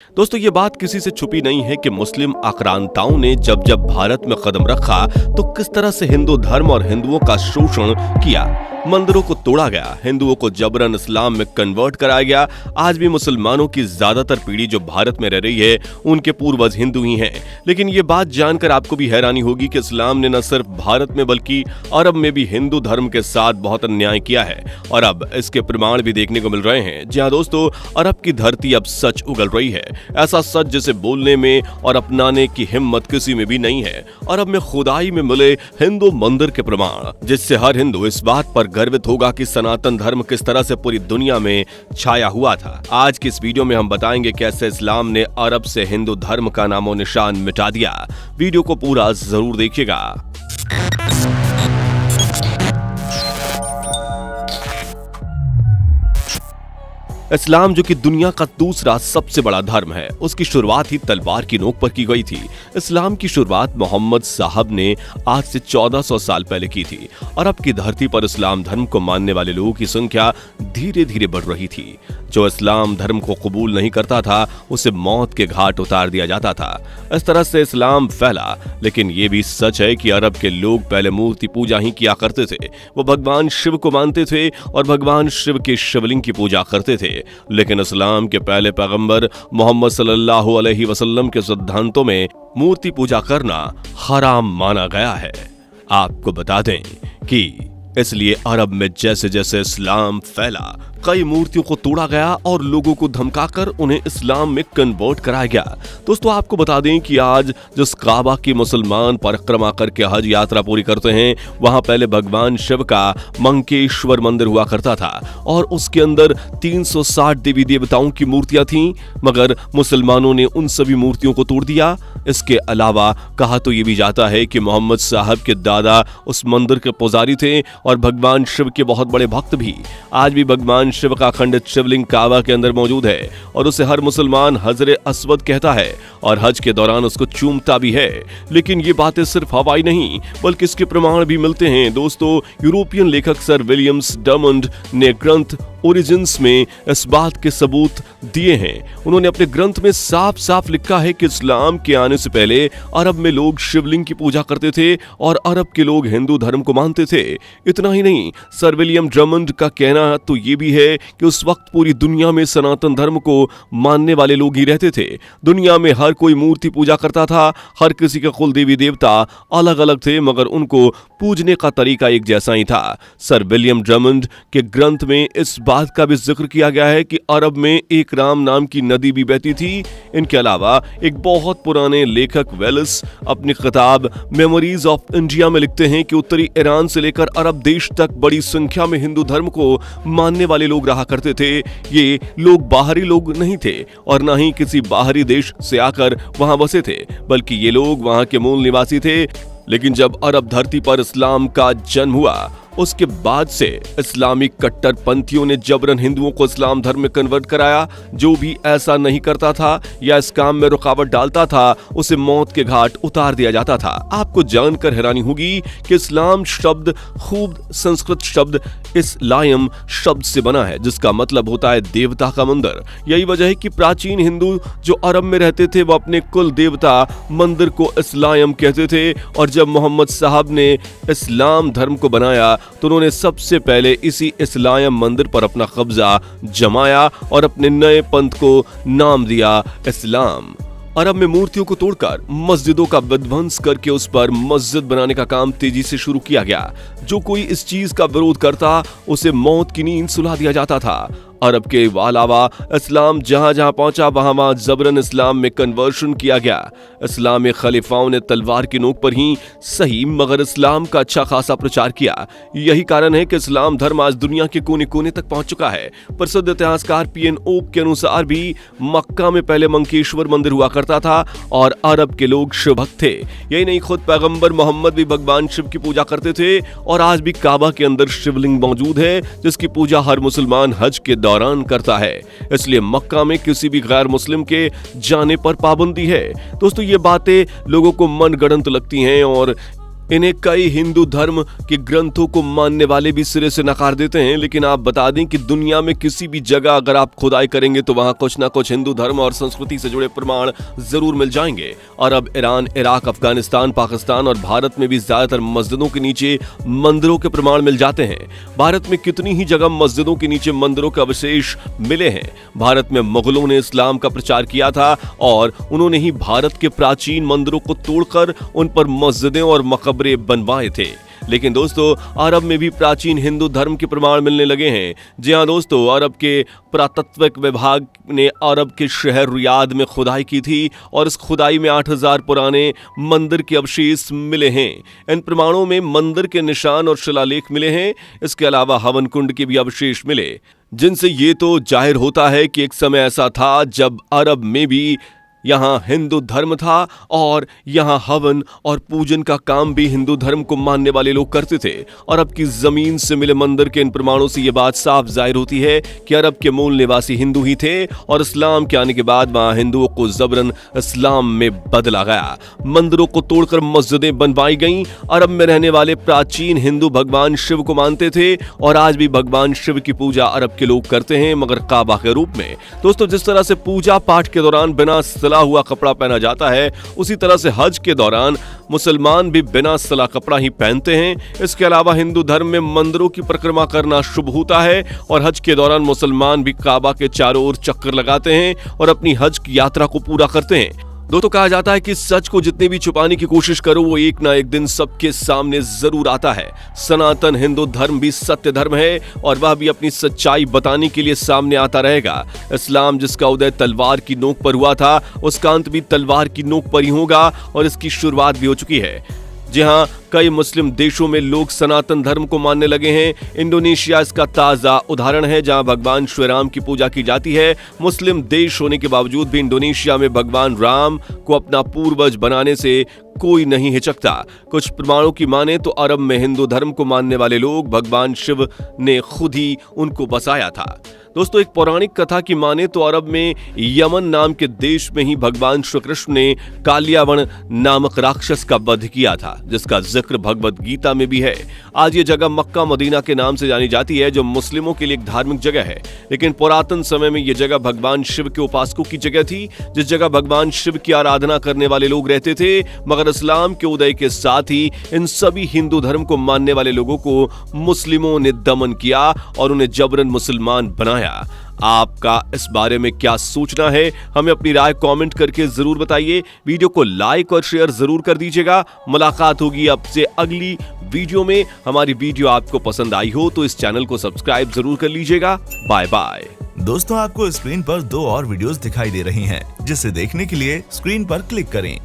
दोस्तों ये बात किसी से छुपी नहीं है कि मुस्लिम आक्रांताओं ने जब जब भारत में कदम रखा तो किस तरह से हिंदू धर्म और हिंदुओं का शोषण किया। मंदिरों को तोड़ा गया, हिंदुओं को जबरन इस्लाम में कन्वर्ट कराया गया। आज भी मुसलमानों की ज्यादातर पीढ़ी जो भारत में रह रही है उनके पूर्वज हिंदू ही हैं। लेकिन ये बात जानकर आपको भी हैरानी होगी कि इस्लाम ने न सिर्फ भारत में बल्कि अरब में भी हिंदू धर्म के साथ बहुत अन्याय किया है और अब इसके प्रमाण भी देखने को मिल रहे हैं। जी हाँ दोस्तों, अरब की धरती अब सच उगल रही है, ऐसा सच जिसे बोलने में और अपनाने की हिम्मत किसी में भी नहीं है। अरब में खुदाई में मिले हिंदू मंदिर के प्रमाण, जिससे हर हिंदू इस बात पर गर्वित होगा कि सनातन धर्म किस तरह से पूरी दुनिया में छाया हुआ था। आज की इस वीडियो में हम बताएंगे कैसे इस्लाम ने अरब से हिंदू धर्म का नामो निशान मिटा दिया। वीडियो को पूरा जरूर देखिएगा। इस्लाम जो कि दुनिया का दूसरा सबसे बड़ा धर्म है, उसकी शुरुआत ही तलवार की नोक पर की गई थी। इस्लाम की शुरुआत मोहम्मद साहब ने आज से 1400 साल पहले की थी। अरब की धरती पर इस्लाम धर्म को मानने वाले लोगों की संख्या धीरे धीरे बढ़ रही थी। जो इस्लाम धर्म को कबूल नहीं करता था उसे मौत के घाट उतार दिया जाता था। इस तरह से इस्लाम फैला। लेकिन ये भी सच है कि अरब के लोग पहले मूर्ति पूजा ही किया करते थे। वो भगवान शिव को मानते थे और भगवान शिव के शिवलिंग की पूजा करते थे। लेकिन इस्लाम के पहले पैगंबर मोहम्मद सल्लल्लाहु अलैहि वसल्लम के सिद्धांतों में मूर्ति पूजा करना हराम माना गया है। आपको बता दें कि इसलिए अरब में जैसे जैसे इस्लाम फैला कई मूर्तियों को तोड़ा गया और लोगों को धमकाकर उन्हें इस्लाम में कन्वर्ट कराया गया। दोस्तों आपको बता दें कि आज जिस काबा की मुसलमान परिक्रमा करके हज यात्रा पूरी करते हैं, वहां पहले भगवान शिव का मंकेश्वर मंदिर हुआ करता था और उसके अंदर 360 देवी देवताओं की मूर्तियां थीं, मगर मुसलमानों ने उन सभी मूर्तियों को तोड़ दिया। इसके अलावा कहा तो ये भी जाता है कि मोहम्मद साहब के दादा उस मंदिर के पुजारी थे और भगवान शिव के बहुत बड़े भक्त भी। आज भी भगवान शिव का खंडित शिवलिंग काबा के अंदर मौजूद है और उसे हर मुसलमान हजरे अस्वद कहता है और हज के दौरान उसको चूमता भी है। लेकिन ये बातें सिर्फ हवाई नहीं बल्कि इसके प्रमाण भी मिलते हैं। दोस्तों यूरोपियन लेखक सर विलियम्स डमंड ने ग्रंथ ओरिजिन्स में इस बात के सबूत दिए हैं। उन्होंने अपने ग्रंथ में साफ साफ लिखा है कि इस्लाम के आने से पहले अरब में लोग शिवलिंग की पूजा करते थे और अरब के लोग हिंदू धर्म को मानते थे। इतना ही नहीं, सर विलियम ड्रमंड का कहना तो ये भी है कि उस वक्त पूरी दुनिया में सनातन धर्म को मानने वाले लोग ही रहते थे। दुनिया में हर कोई मूर्ति पूजा करता था, हर किसी के कुल देवी देवता अलग अलग थे मगर उनको पूजने का तरीका एक जैसा ही था। सर विलियम ड्रमंड के ग्रंथ में इस बात का भी जिक्र किया गया है कि अरब में एक राम नाम की नदी भी बहती थी। इनके अलावा एक बहुत पुराने लेखक वेलिस अपनी किताब मेमोरीज ऑफ इंडिया में लिखते हैं कि उत्तरी ईरान से लेकर अरब देश तक बड़ी संख्या में हिंदू धर्म को मानने वाले लोग रहा करते थे। ये लोग बाहरी लोग नहीं थे और न ही किसी बाहरी देश से आकर वहां बसे थे, बल्कि ये लोग वहां के मूल निवासी थे। लेकिन जब अरब धरती पर इस्लाम का जन्म हुआ उसके बाद से इस्लामिक कट्टरपंथियों ने जबरन हिंदुओं को इस्लाम धर्म में कन्वर्ट कराया। जो भी ऐसा नहीं करता था या इस काम में रुकावट डालता था उसे मौत के घाट उतार दिया जाता था। आपको जानकर हैरानी होगी कि इस्लाम शब्द खूब संस्कृत शब्द इस्लायम शब्द से बना है, जिसका मतलब होता है देवता का मंदिर। यही वजह है कि प्राचीन हिंदू जो अरब में रहते थे वो अपने कुल देवता मंदिर को इस्लायम कहते थे और जब मोहम्मद साहब ने इस्लाम धर्म को बनाया तो उन्होंने सबसे पहले इसी इस्लाम मंदिर पर अपना कब्जा जमाया और अपने नए पंथ को नाम दिया इस्लाम। अरब में मूर्तियों को तोड़कर मस्जिदों का विध्वंस करके उस पर मस्जिद बनाने का काम तेजी से शुरू किया गया। जो कोई इस चीज का विरोध करता उसे मौत की नींद सुला दिया जाता था। अरब के अलावा इस्लाम जहां जहां पहुंचा वहां वहां जबरन इस्लाम में कन्वर्शन किया गया। इस्लामी खलीफाओं ने तलवार की नोक पर ही सही मगर इस्लाम का अच्छा खासा प्रचार किया। यही कारण है कि इस्लाम धर्म आज दुनिया के कोने कोने तक पहुंच चुका है। प्रसिद्ध इतिहासकार पीएन ओक के अनुसार भी मक्का में पहले मंकेश्वर मंदिर हुआ करता था और अरब के लोग शिव भक्त थे। यही नहीं, खुद पैगंबर मोहम्मद भी भगवान शिव की पूजा करते थे और आज भी काबा के अंदर शिवलिंग मौजूद है जिसकी पूजा हर मुसलमान हज के दौरान करता है। इसलिए मक्का में किसी भी गैर मुस्लिम के जाने पर पाबंदी है। दोस्तों ये बातें लोगों को मनगढ़ंत लगती हैं और इन्हें कई हिंदू धर्म के ग्रंथों को मानने वाले भी सिरे से नकार देते हैं। लेकिन आप बता दें कि दुनिया में किसी भी जगह अगर आप खुदाई करेंगे तो वहां कुछ ना कुछ हिंदू धर्म और संस्कृति से जुड़े प्रमाण जरूर मिल जाएंगे। अरब, ईरान, इराक, अफगानिस्तान, पाकिस्तान और भारत में भी ज्यादातर मस्जिदों के नीचे मंदिरों के प्रमाण मिल जाते हैं। भारत में कितनी ही जगह मस्जिदों के नीचे मंदिरों के अवशेष मिले हैं। भारत में मुगलों ने इस्लाम का प्रचार किया था और उन्होंने ही भारत के प्राचीन मंदिरों को तोड़कर उन पर मस्जिदें और मकबरे बनवाए थे। लेकिन दोस्तों, अरब में भी प्राचीन हिंदू धर्म के प्रमाण मिलने लगे हैं। जी हां दोस्तों, अरब के पुरातत्व विभाग ने अरब के शहर रियाद में खुदाई की थी और इस खुदाई में 8000 पुराने मंदिर के अवशेष मिले हैं। इन प्रमाणों में मंदिर के निशान और शिलालेख मिले हैं। इसके अलावा हवन कुंड के भी अवशेष मिले, जिनसे ये तो जाहिर होता है कि एक समय ऐसा था जब अरब में भी यहाँ हिंदू धर्म था और यहाँ हवन और पूजन का काम भी हिंदू धर्म को मानने वाले लोग करते थे। अरब की जमीन से मिले मंदिर के इन प्रमाणों से यह बात साफ जाहिर होती है कि अरब के मूल निवासी हिंदू ही थे और इस्लाम के आने के बाद वहां हिंदुओं को जबरन इस्लाम में बदला गया। मंदिरों को तोड़कर मस्जिदें बनवाई गईं। अरब में रहने वाले प्राचीन हिंदू भगवान शिव को मानते थे और आज भी भगवान शिव की पूजा अरब के लोग करते हैं, मगर काबा के रूप में। दोस्तों, जिस तरह से पूजा पाठ के दौरान बिना सिला हुआ कपड़ा पहना जाता है, उसी तरह से हज के दौरान मुसलमान भी बिना सिला कपड़ा ही पहनते हैं। इसके अलावा हिंदू धर्म में मंदिरों की परिक्रमा करना शुभ होता है और हज के दौरान मुसलमान भी काबा के चारों ओर चक्कर लगाते हैं और अपनी हज की यात्रा को पूरा करते हैं। दोस्तों, कहा जाता है कि सच को जितनी भी छुपाने की कोशिश करो वो एक ना एक दिन सबके सामने जरूर आता है। सनातन हिंदू धर्म भी सत्य धर्म है और वह भी अपनी सच्चाई बताने के लिए सामने आता रहेगा। इस्लाम जिसका उदय तलवार की नोक पर हुआ था, उसका अंत भी तलवार की नोक पर ही होगा और इसकी शुरुआत भी हो चुकी है। जी हां, कई मुस्लिम देशों में लोग सनातन धर्म को मानने लगे हैं। इंडोनेशिया इसका ताजा उदाहरण है, जहां भगवान श्री राम की पूजा की जाती है। मुस्लिम देश होने के बावजूद भी इंडोनेशिया में भगवान राम को अपना पूर्वज बनाने से कोई नहीं हिचकता। कुछ प्रमाणों की माने तो अरब में हिंदू धर्म को मानने वाले लोग भगवान शिव ने खुद ही उनको बसाया था। दोस्तों, एक पौराणिक कथा की माने तो अरब में यमन नाम के देश में ही भगवान श्री कृष्ण ने कालियावण नामक राक्षस का वध किया था, जिसका जिक्र भगवत गीता में भी है। आज ये जगह मक्का मदीना के नाम से जानी जाती है, जो मुस्लिमों के लिए एक धार्मिक जगह है। लेकिन पुरातन समय में ये जगह भगवान शिव के उपासकों की जगह थी, जिस जगह भगवान शिव की आराधना करने वाले लोग रहते थे। मगर इस्लाम के उदय के साथ ही इन सभी हिंदू धर्म को मानने वाले लोगों को मुस्लिमों ने दमन किया और उन्हें जबरन मुसलमान बनाया। आपका इस बारे में क्या सोचना है, हमें अपनी राय कमेंट करके जरूर बताइए। वीडियो को लाइक और शेयर जरूर कर दीजिएगा। मुलाकात होगी आपसे अगली वीडियो में। हमारी वीडियो आपको पसंद आई हो तो इस चैनल को सब्सक्राइब जरूर कर लीजिएगा। Bye bye. दोस्तों, आपको स्क्रीन पर 2 और वीडियोस दिखाई दे रही हैं, जिसे देखने के लिए स्क्रीन पर क्लिक करें।